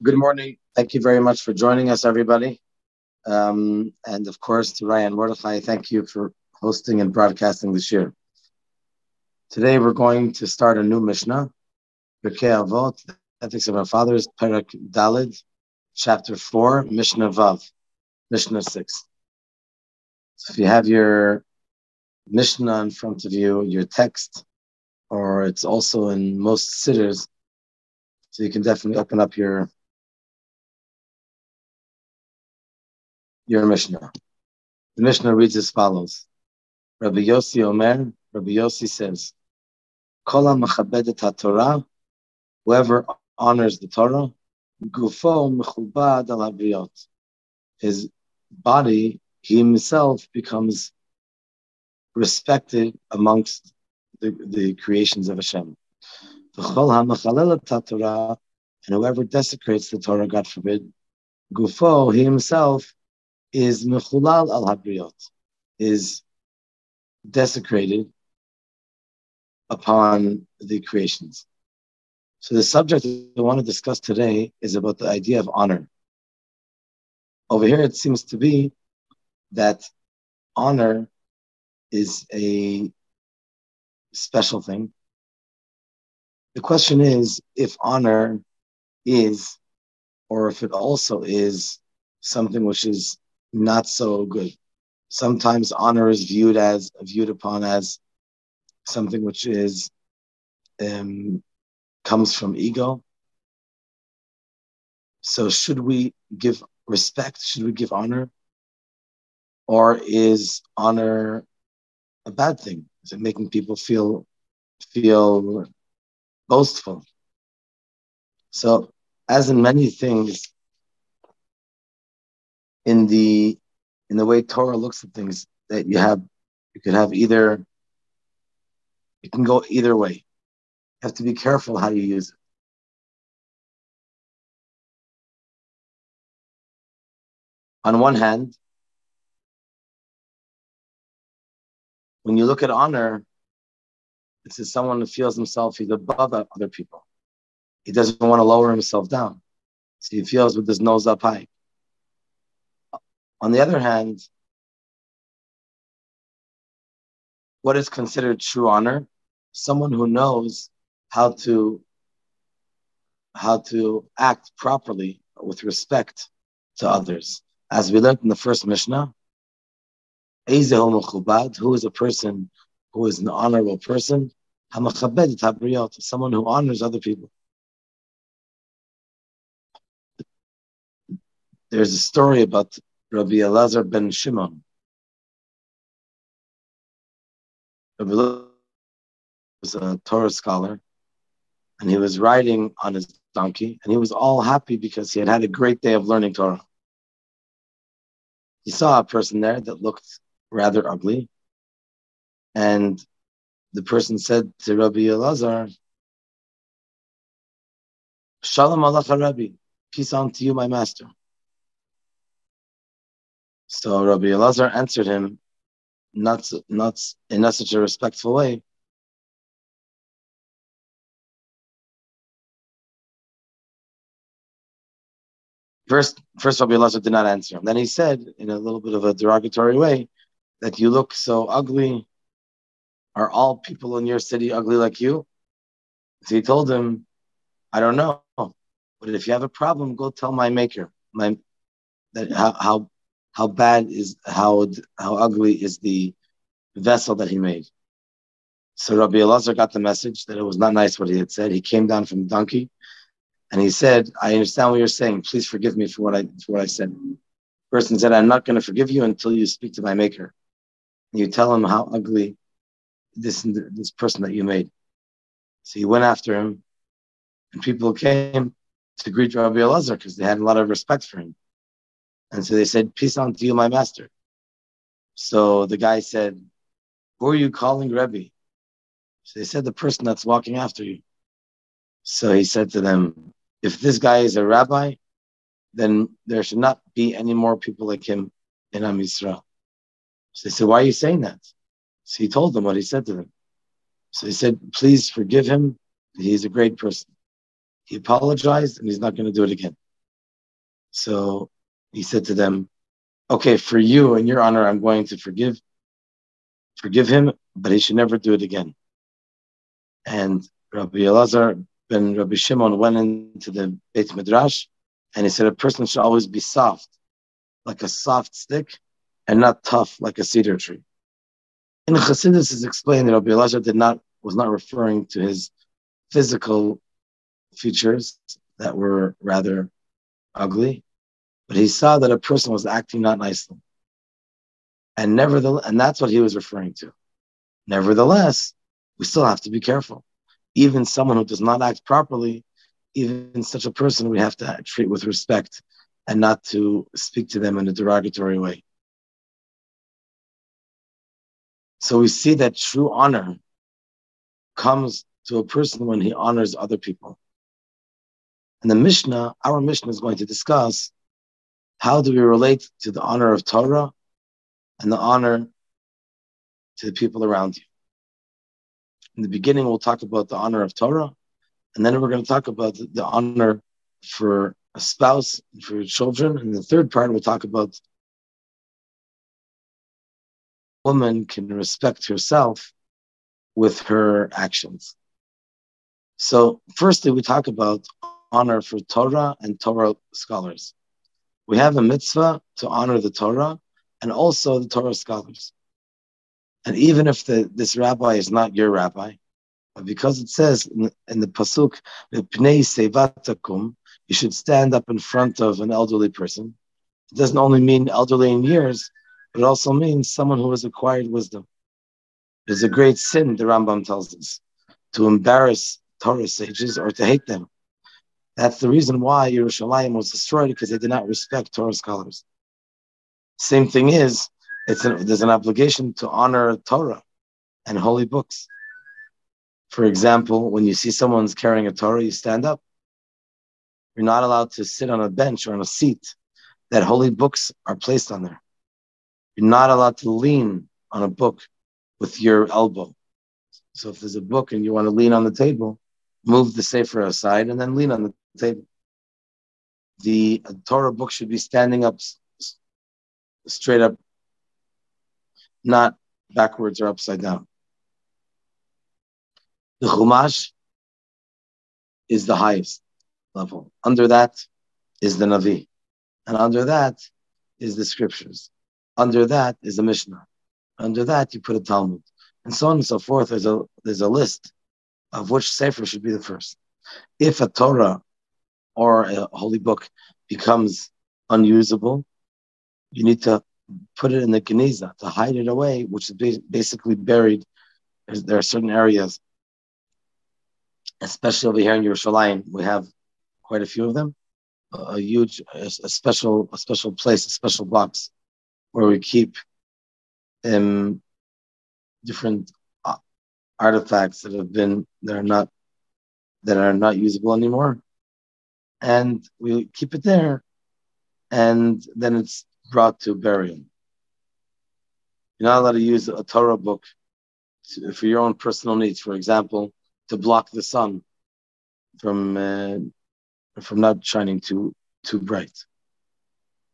Good morning. Thank you very much for joining us, everybody. And of course, to Ryan Mordechai, thank you for hosting and broadcasting this year. Today, we're going to start a new Mishnah, Pirkei Avot, the Ethics of Our Fathers, Perek Daled, Chapter 4, Mishnah Vav, Mishnah 6. So if you have your Mishnah in front of you, your text, or it's also in most sitters, so you can definitely open up your Mishnah. The Mishnah reads as follows. Rabbi Yossi Omer, Rabbi Yossi says, Kol ha-mechabedet ha-Torah, whoever honors the Torah, gufo mechubad al habriot. His body, he himself becomes respected amongst the creations of Hashem. V'chol ha-mechalel ha-Torah, and whoever desecrates the Torah, God forbid, gufo, he himself is mechulal al habriot, is desecrated upon the creations. So the subject we want to discuss today is about the idea of honor. Over here, it seems to be that honor is a special thing. The question is if honor is, or if it also is, something which is not so good. Sometimes honor is viewed upon as something which is comes from ego. So should we give respect? Should we give honor? Or is honor a bad thing? Is it making people feel boastful? So, as in many things, in the way Torah looks at things, that you can go either way. You have to be careful how you use it. On one hand, when you look at honor, this is someone who feels himself he's above other people. He doesn't want to lower himself down. So he feels with his nose up high. On the other hand, what is considered true honor? Someone who knows how to act properly with respect to others. As we learned in the first Mishnah, Eizehu mechubad, who is a person who is an honorable person? Ha-mechabedet habriot, someone who honors other people. There's a story about Rabbi Elazar ben Shimon. Rabbi Elazar was a Torah scholar, and he was riding on his donkey, and he was all happy because he had had a great day of learning Torah. He saw a person there that looked rather ugly, and the person said to Rabbi Elazar, Shalom alecha Rabbi, peace unto you, my master. So Rabbi Elazar answered him, not in such a respectful way. First Rabbi Elazar did not answer him. Then he said, in a little bit of a derogatory way, that you look so ugly. Are all people in your city ugly like you? So he told him, I don't know, but if you have a problem, go tell my maker. How ugly is the vessel that he made. So Rabbi Elazar got the message that it was not nice what he had said. He came down from the donkey and he said, I understand what you're saying. Please forgive me for what I said. The person said, I'm not going to forgive you until you speak to my maker. And you tell him how ugly this person that you made. So he went after him, and people came to greet Rabbi Elazar because they had a lot of respect for him. And so they said, peace unto you, my master. So the guy said, who are you calling Rebbe? So they said, the person that's walking after you. So he said to them, if this guy is a rabbi, then there should not be any more people like him in Am Yisrael. So they said, why are you saying that? So he told them what he said to them. So he said, please forgive him. He's a great person. He apologized and he's not going to do it again. So he said to them, okay, for you and your honor, I'm going to forgive him, but he should never do it again. And Rabbi Elazar ben Rabbi Shimon went into the Beit Midrash, and he said a person should always be soft, like a soft stick, and not tough like a cedar tree. In Chassidus is explained that Rabbi Elazar was not referring to his physical features that were rather ugly, but he saw that a person was acting not nicely. And that's what he was referring to. Nevertheless, we still have to be careful. Even someone who does not act properly, even such a person we have to treat with respect and not to speak to them in a derogatory way. So we see that true honor comes to a person when he honors other people. And the Mishna, our Mishna is going to discuss how do we relate to the honor of Torah and the honor to the people around you. In the beginning, we'll talk about the honor of Torah, and then we're going to talk about the honor for a spouse and for your children. And the third part, we'll talk about a woman can respect herself with her actions. So firstly, we talk about honor for Torah and Torah scholars. We have a mitzvah to honor the Torah and also the Torah scholars. And even if this rabbi is not your rabbi, but because it says in the pasuk, "Pnei sevatakum," you should stand up in front of an elderly person. It doesn't only mean elderly in years, but it also means someone who has acquired wisdom. There's a great sin, the Rambam tells us, to embarrass Torah sages or to hate them. That's the reason why Yerushalayim was destroyed, because they did not respect Torah scholars. Same thing is, there's an obligation to honor Torah and holy books. For example, when you see someone's carrying a Torah, you stand up. You're not allowed to sit on a bench or on a seat that holy books are placed on there. You're not allowed to lean on a book with your elbow. So if there's a book and you want to lean on the table, move the sefer aside and then lean on the table. The Torah book should be standing up straight up, not backwards or upside down. The Chumash is the highest level. Under that is the Navi. And under that is the scriptures. Under that is the Mishnah. Under that you put a Talmud. And so on and so forth. There's a list of which sefer should be the first. If a Torah or a holy book becomes unusable, you need to put it in the Geniza to hide it away, which is basically buried. There are certain areas, especially over here in Yerushalayim, we have quite a few of them. A special place, a special box where we keep different artifacts that are not usable anymore, and we keep it there, and then it's brought to burial. You're not allowed to use a Torah book for your own personal needs. For example, to block the sun from not shining too bright.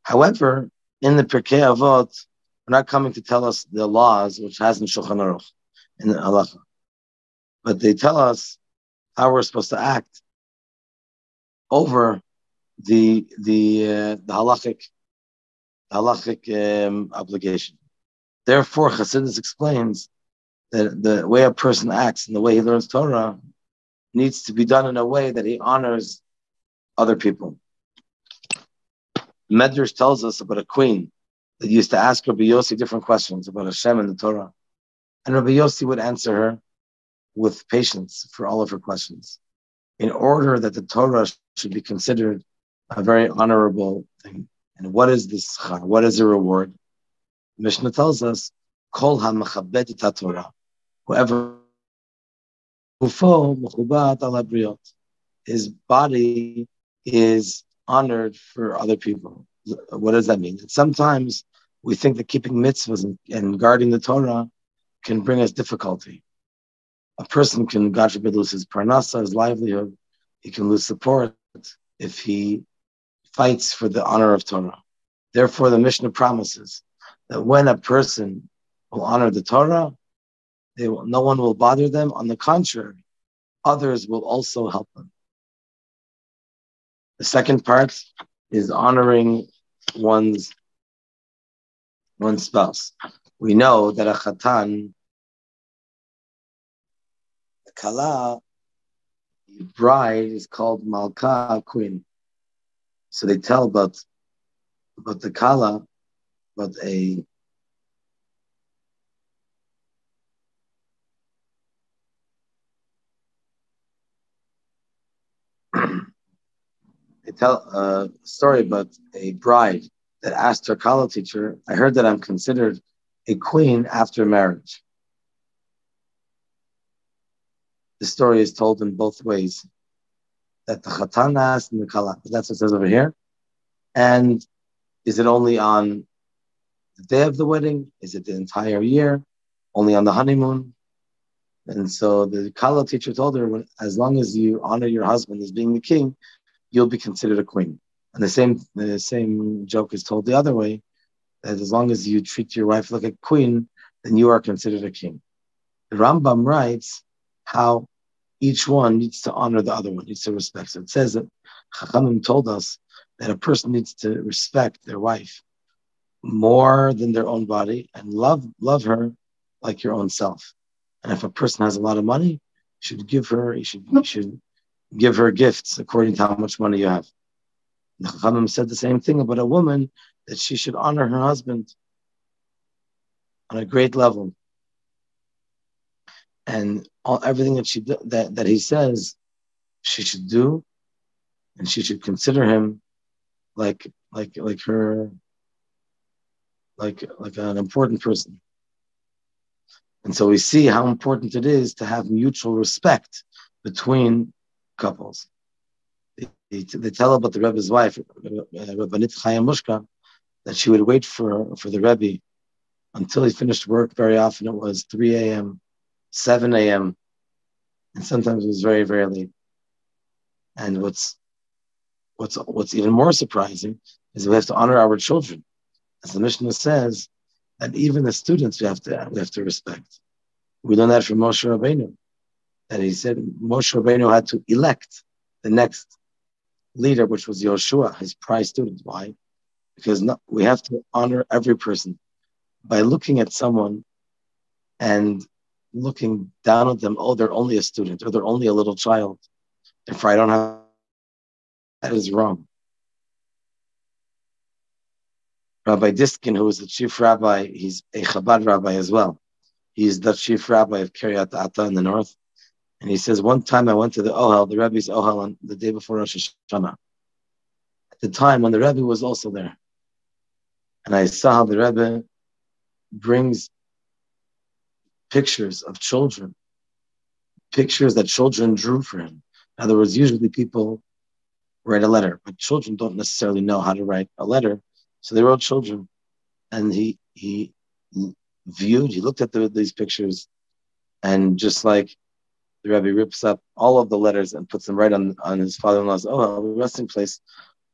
However, in the Pirkei Avot, we're not coming to tell us the laws, which has in Shulchan Aruch, in the halacha, but they tell us how we're supposed to act over the halachic obligation. Therefore, Chassidus explains that the way a person acts and the way he learns Torah needs to be done in a way that he honors other people. Medrash tells us about a queen that used to ask Rabbi Yossi different questions about Hashem and the Torah. And Rabbi Yossi would answer her with patience for all of her questions, in order that the Torah should be considered a very honorable thing. And what is this schar? What is the reward? Mishna tells us, Kol ha-mechabed et ha-Torah. Whoever his body is honored for other people. What does that mean? Sometimes we think that keeping mitzvahs and guarding the Torah can bring us difficulty. A person can, God forbid, lose his parnasa, his livelihood. He can lose support if he fights for the honor of Torah. Therefore, the Mishnah promises that when a person will honor the Torah, no one will bother them. On the contrary, others will also help them. The second part is honoring one's spouse. We know that a chatan, the kala, the bride, is called malka, queen. So they tell about the kala, but they tell a story about a bride that asked her kala teacher, I heard that I'm considered a queen after marriage. The story is told in both ways, that the chatan asked and the kala. That's what it says over here. And is it only on the day of the wedding? Is it the entire year? Only on the honeymoon? And so the kala teacher told her, as long as you honor your husband as being the king, you'll be considered a queen. And the same joke is told the other way, that as long as you treat your wife like a queen, then you are considered a king. The Rambam writes how each one needs to honor the other one, needs to respect. So it says that Chachamim told us that a person needs to respect their wife more than their own body and love her like your own self. And if a person has a lot of money, you should give her gifts according to how much money you have. The Chachamim said the same thing about a woman, that she should honor her husband on a great level. And everything that he says, she should do, and she should consider him like an important person. And so we see how important it is to have mutual respect between couples. They tell about the Rebbe's wife, Rabbanit Chaya Mushka, that she would wait for the Rebbe until he finished work. Very often it was 3 a.m., 7 a.m., and sometimes it was very, very late. And what's even more surprising is we have to honor our children. As the Mishna says, that even the students we have to respect. We learn that from Moshe Rabbeinu, that he said Moshe Rabbeinu had to elect the next leader, which was Yoshua, his prize student. Why? Because we have to honor every person by looking at someone and looking down at them. Oh, they're only a student, or they're only a little child. Therefore, I don't have. That is wrong. Rabbi Diskin, who is the chief rabbi, he's a Chabad rabbi as well. He's the chief rabbi of Kiryat Ata in the north. And he says, one time I went to the Ohel, the Rebbe's Ohel, on the day before Rosh Hashanah. At the time when the Rebbe was also there. And I saw how the Rebbe brings pictures of children, pictures that children drew for him. In other words, usually people write a letter, but children don't necessarily know how to write a letter. So they wrote children. And he looked at these pictures, and just like the Rebbe rips up all of the letters and puts them right on his father-in-law's resting place.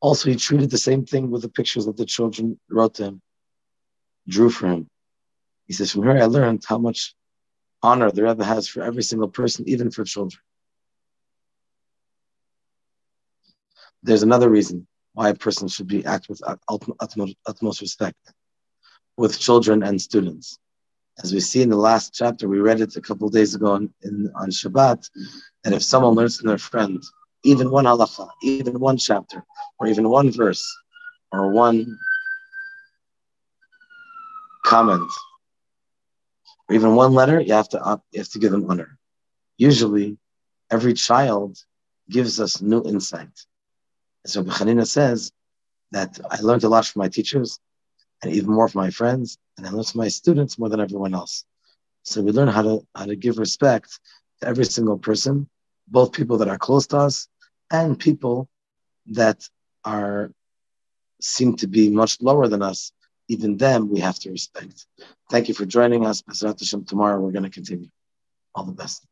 Also, he treated the same thing with the pictures that the children wrote to him, drew for him. He says, from here I learned how much honor the Rebbe has for every single person, even for children. There's another reason why a person should act with utmost respect with children and students. As we see in the last chapter, we read it a couple of days ago on Shabbat, that if someone learns from their friend, even one halacha, even one chapter, or even one verse, or one comment, or even one letter, you have to give them honor. Usually, every child gives us new insight. As Rabbi Chanina says, that I learned a lot from my teachers, and even more from my friends, and I learned from my students more than everyone else. So we learn how to give respect to every single person, both people that are close to us and people that seem to be much lower than us. Even them we have to respect. Thank you for joining us. B'ezrat Hashem, tomorrow we're going to continue. All the best.